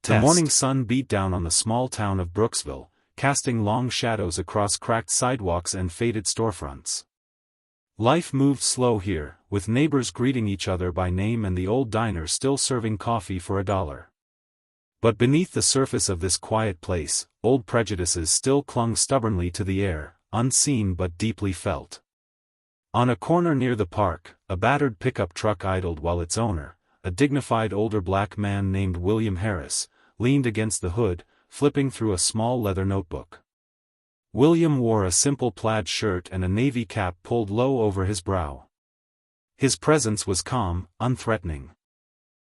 The morning sun beat down on the small town of Brooksville, casting long shadows across cracked sidewalks and faded storefronts. Life moved slow here, with neighbors greeting each other by name and the old diner still serving coffee for $1. But beneath the surface of this quiet place, old prejudices still clung stubbornly to the air, unseen but deeply felt. On a corner near the park, a battered pickup truck idled while its owner, a dignified older black man named William Harris, leaned against the hood, flipping through a small leather notebook. William wore a simple plaid shirt and a navy cap pulled low over his brow. His presence was calm, unthreatening.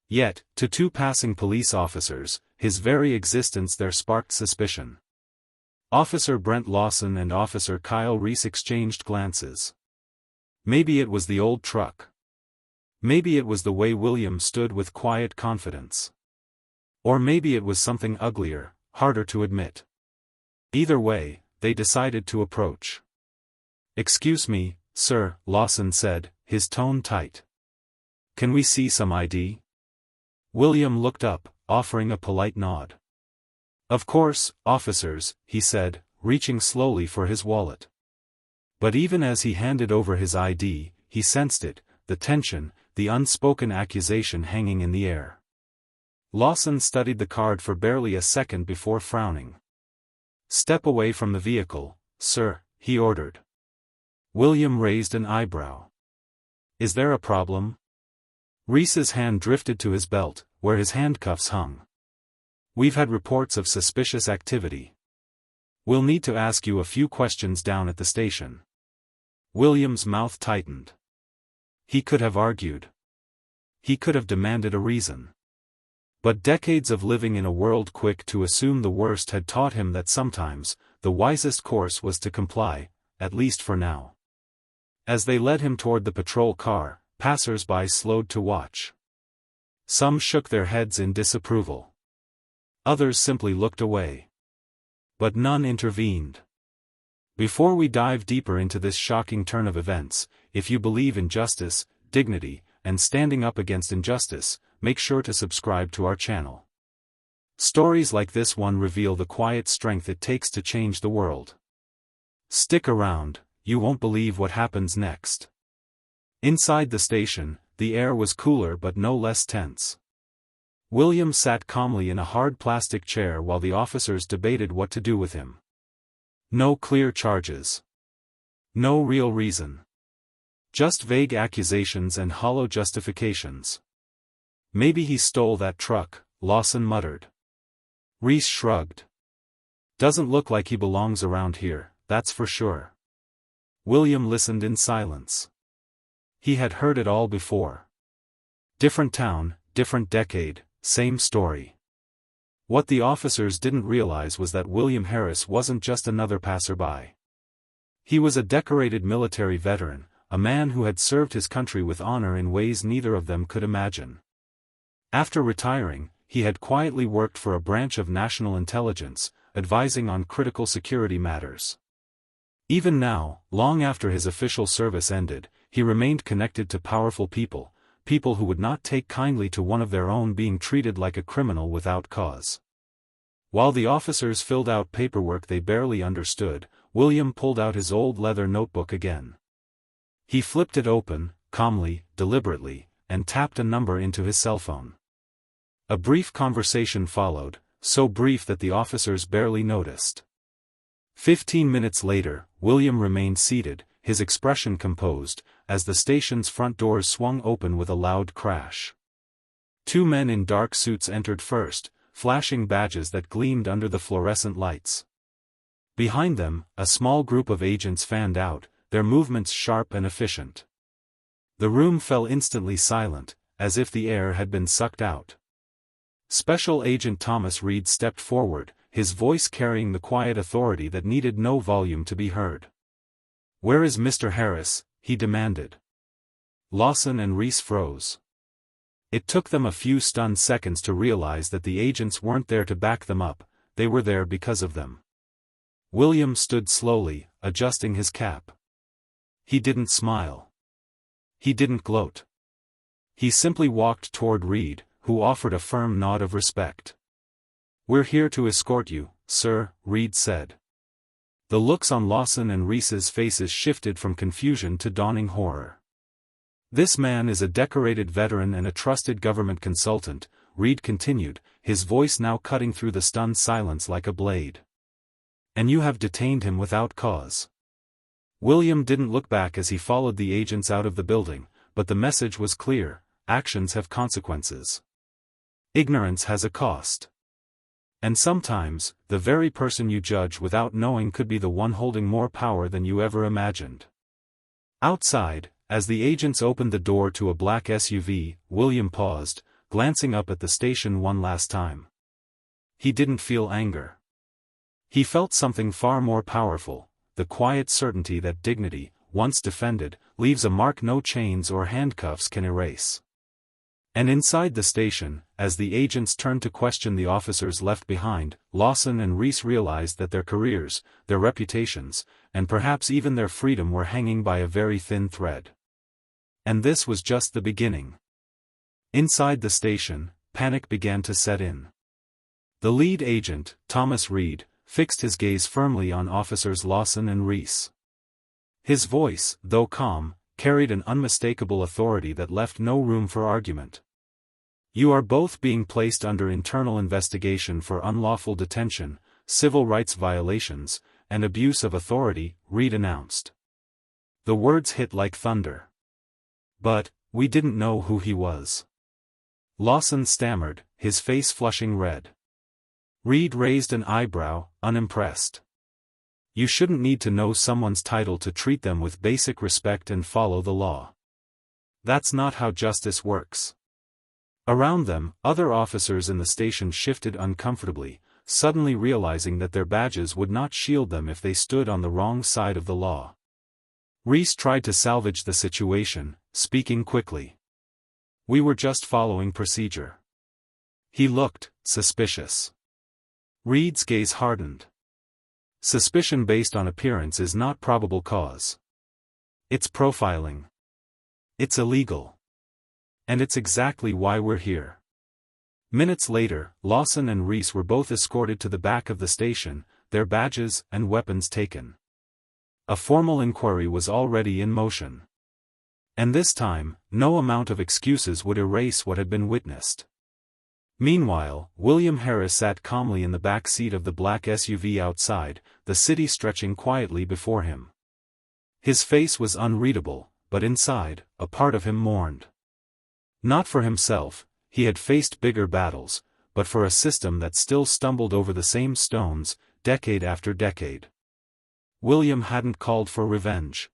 Yet, to two passing police officers, his very existence there sparked suspicion. Officer Brent Lawson and Officer Kyle Reese exchanged glances. Maybe it was the old truck. Maybe it was the way William stood with quiet confidence. Or maybe it was something uglier, harder to admit. Either way, they decided to approach. "Excuse me, sir," Lawson said, his tone tight. "Can we see some ID?" William looked up, offering a polite nod. "Of course, officers," he said, reaching slowly for his wallet. But even as he handed over his ID, he sensed it, the tension, the unspoken accusation hanging in the air. Lawson studied the card for barely a second before frowning. "Step away from the vehicle, sir," he ordered. William raised an eyebrow. "Is there a problem?" Reese's hand drifted to his belt, where his handcuffs hung. "We've had reports of suspicious activity. We'll need to ask you a few questions down at the station." William's mouth tightened. He could have argued. He could have demanded a reason. But decades of living in a world quick to assume the worst had taught him that sometimes, the wisest course was to comply, at least for now. As they led him toward the patrol car, passers-by slowed to watch. Some shook their heads in disapproval. Others simply looked away. But none intervened. Before we dive deeper into this shocking turn of events, if you believe in justice, dignity, and standing up against injustice, make sure to subscribe to our channel. Stories like this one reveal the quiet strength it takes to change the world. Stick around, you won't believe what happens next. Inside the station, the air was cooler but no less tense. William sat calmly in a hard plastic chair while the officers debated what to do with him. No clear charges. No real reason. Just vague accusations and hollow justifications. "Maybe he stole that truck," Lawson muttered. Reese shrugged. "Doesn't look like he belongs around here, that's for sure." William listened in silence. He had heard it all before. Different town, different decade, same story. What the officers didn't realize was that William Harris wasn't just another passerby. He was a decorated military veteran, a man who had served his country with honor in ways neither of them could imagine. After retiring, he had quietly worked for a branch of national intelligence, advising on critical security matters. Even now, long after his official service ended, he remained connected to powerful people, people who would not take kindly to one of their own being treated like a criminal without cause. While the officers filled out paperwork they barely understood, William pulled out his old leather notebook again. He flipped it open, calmly, deliberately, and tapped a number into his cell phone. A brief conversation followed, so brief that the officers barely noticed. 15 minutes later, William remained seated, his expression composed, as the station's front doors swung open with a loud crash. Two men in dark suits entered first, flashing badges that gleamed under the fluorescent lights. Behind them, a small group of agents fanned out, their movements sharp and efficient. The room fell instantly silent, as if the air had been sucked out. Special Agent Thomas Reed stepped forward, his voice carrying the quiet authority that needed no volume to be heard. "Where is Mr. Harris?" he demanded. Lawson and Reese froze. It took them a few stunned seconds to realize that the agents weren't there to back them up, they were there because of them. William stood slowly, adjusting his cap. He didn't smile. He didn't gloat. He simply walked toward Reed, who offered a firm nod of respect. "We're here to escort you, sir," Reed said. The looks on Lawson and Reese's faces shifted from confusion to dawning horror. "This man is a decorated veteran and a trusted government consultant," Reed continued, his voice now cutting through the stunned silence like a blade. "And you have detained him without cause." William didn't look back as he followed the agents out of the building, but the message was clear: actions have consequences. Ignorance has a cost. And sometimes, the very person you judge without knowing could be the one holding more power than you ever imagined. Outside, as the agents opened the door to a black SUV, William paused, glancing up at the station one last time. He didn't feel anger. He felt something far more powerful, the quiet certainty that dignity, once defended, leaves a mark no chains or handcuffs can erase. And inside the station, as the agents turned to question the officers left behind, Lawson and Reese realized that their careers, their reputations, and perhaps even their freedom were hanging by a very thin thread. And this was just the beginning. Inside the station, panic began to set in. The lead agent, Thomas Reed, fixed his gaze firmly on officers Lawson and Reese. His voice, though calm, carried an unmistakable authority that left no room for argument. "You are both being placed under internal investigation for unlawful detention, civil rights violations, and abuse of authority," Reed announced. The words hit like thunder. "But, we didn't know who he was." Lawson stammered, his face flushing red. Reed raised an eyebrow, unimpressed. "You shouldn't need to know someone's title to treat them with basic respect and follow the law. That's not how justice works." Around them, other officers in the station shifted uncomfortably, suddenly realizing that their badges would not shield them if they stood on the wrong side of the law. Reese tried to salvage the situation, speaking quickly. "We were just following procedure." He looked suspicious. Reed's gaze hardened. Suspicion based on appearance is not probable cause. It's profiling. It's illegal. And it's exactly why we're here. Minutes later, Lawson and Reese were both escorted to the back of the station, their badges and weapons taken. A formal inquiry was already in motion. And this time, no amount of excuses would erase what had been witnessed. Meanwhile, William Harris sat calmly in the back seat of the black SUV outside, the city stretching quietly before him. His face was unreadable, but inside, a part of him mourned. Not for himself, he had faced bigger battles, but for a system that still stumbled over the same stones, decade after decade. William hadn't called for revenge.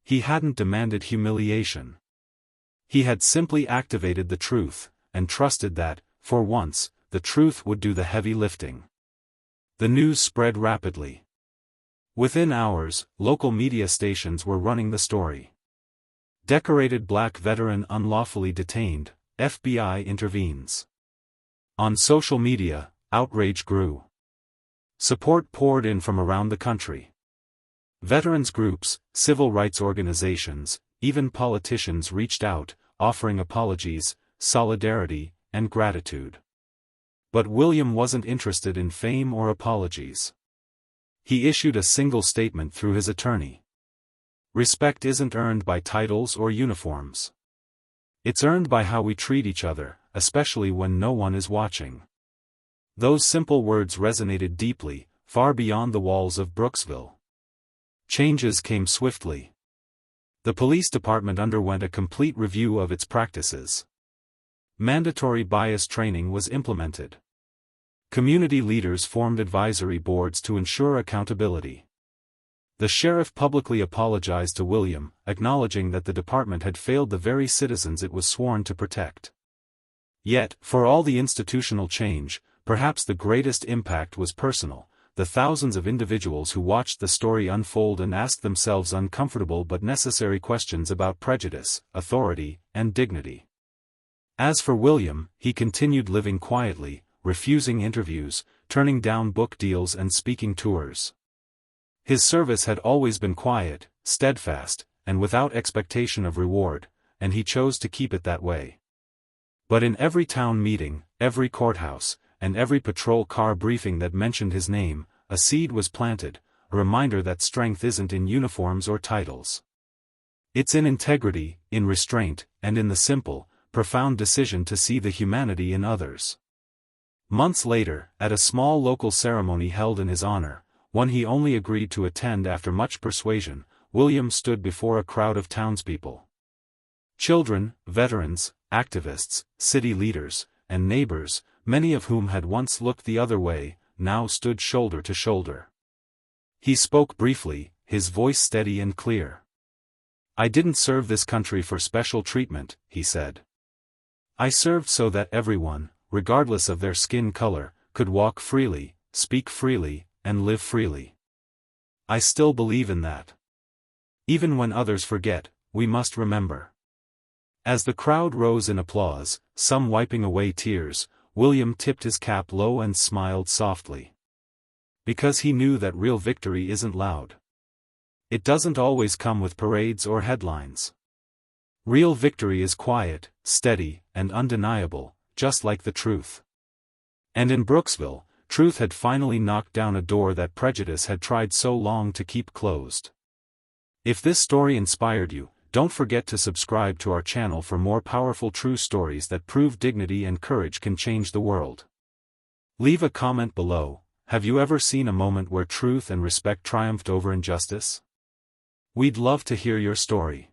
He hadn't demanded humiliation. He had simply activated the truth, and trusted that, for once, the truth would do the heavy lifting. The news spread rapidly. Within hours, local media stations were running the story. Decorated black veteran unlawfully detained, FBI intervenes. On social media, outrage grew. Support poured in from around the country. Veterans groups, civil rights organizations, even politicians reached out, offering apologies, solidarity, and gratitude. But William wasn't interested in fame or apologies. He issued a single statement through his attorney. "Respect isn't earned by titles or uniforms. It's earned by how we treat each other, especially when no one is watching." Those simple words resonated deeply, far beyond the walls of Brooksville. Changes came swiftly. The police department underwent a complete review of its practices. Mandatory bias training was implemented. Community leaders formed advisory boards to ensure accountability. The sheriff publicly apologized to William, acknowledging that the department had failed the very citizens it was sworn to protect. Yet, for all the institutional change, perhaps the greatest impact was personal, the thousands of individuals who watched the story unfold and asked themselves uncomfortable but necessary questions about prejudice, authority, and dignity. As for William, he continued living quietly, refusing interviews, turning down book deals and speaking tours. His service had always been quiet, steadfast, and without expectation of reward, and he chose to keep it that way. But in every town meeting, every courthouse, and every patrol car briefing that mentioned his name, a seed was planted, a reminder that strength isn't in uniforms or titles. It's in integrity, in restraint, and in the simple, profound decision to see the humanity in others. Months later, at a small local ceremony held in his honor, one he only agreed to attend after much persuasion, William stood before a crowd of townspeople. Children, veterans, activists, city leaders, and neighbors, many of whom had once looked the other way, now stood shoulder to shoulder. He spoke briefly, his voice steady and clear. "I didn't serve this country for special treatment," he said. "I served so that everyone, regardless of their skin color, could walk freely, speak freely, and live freely. I still believe in that. Even when others forget, we must remember." As the crowd rose in applause, some wiping away tears, William tipped his cap low and smiled softly. Because he knew that real victory isn't loud. It doesn't always come with parades or headlines. Real victory is quiet, steady, and undeniable, just like the truth. And in Brooksville, truth had finally knocked down a door that prejudice had tried so long to keep closed. If this story inspired you, don't forget to subscribe to our channel for more powerful true stories that prove dignity and courage can change the world. Leave a comment below. Have you ever seen a moment where truth and respect triumphed over injustice? We'd love to hear your story.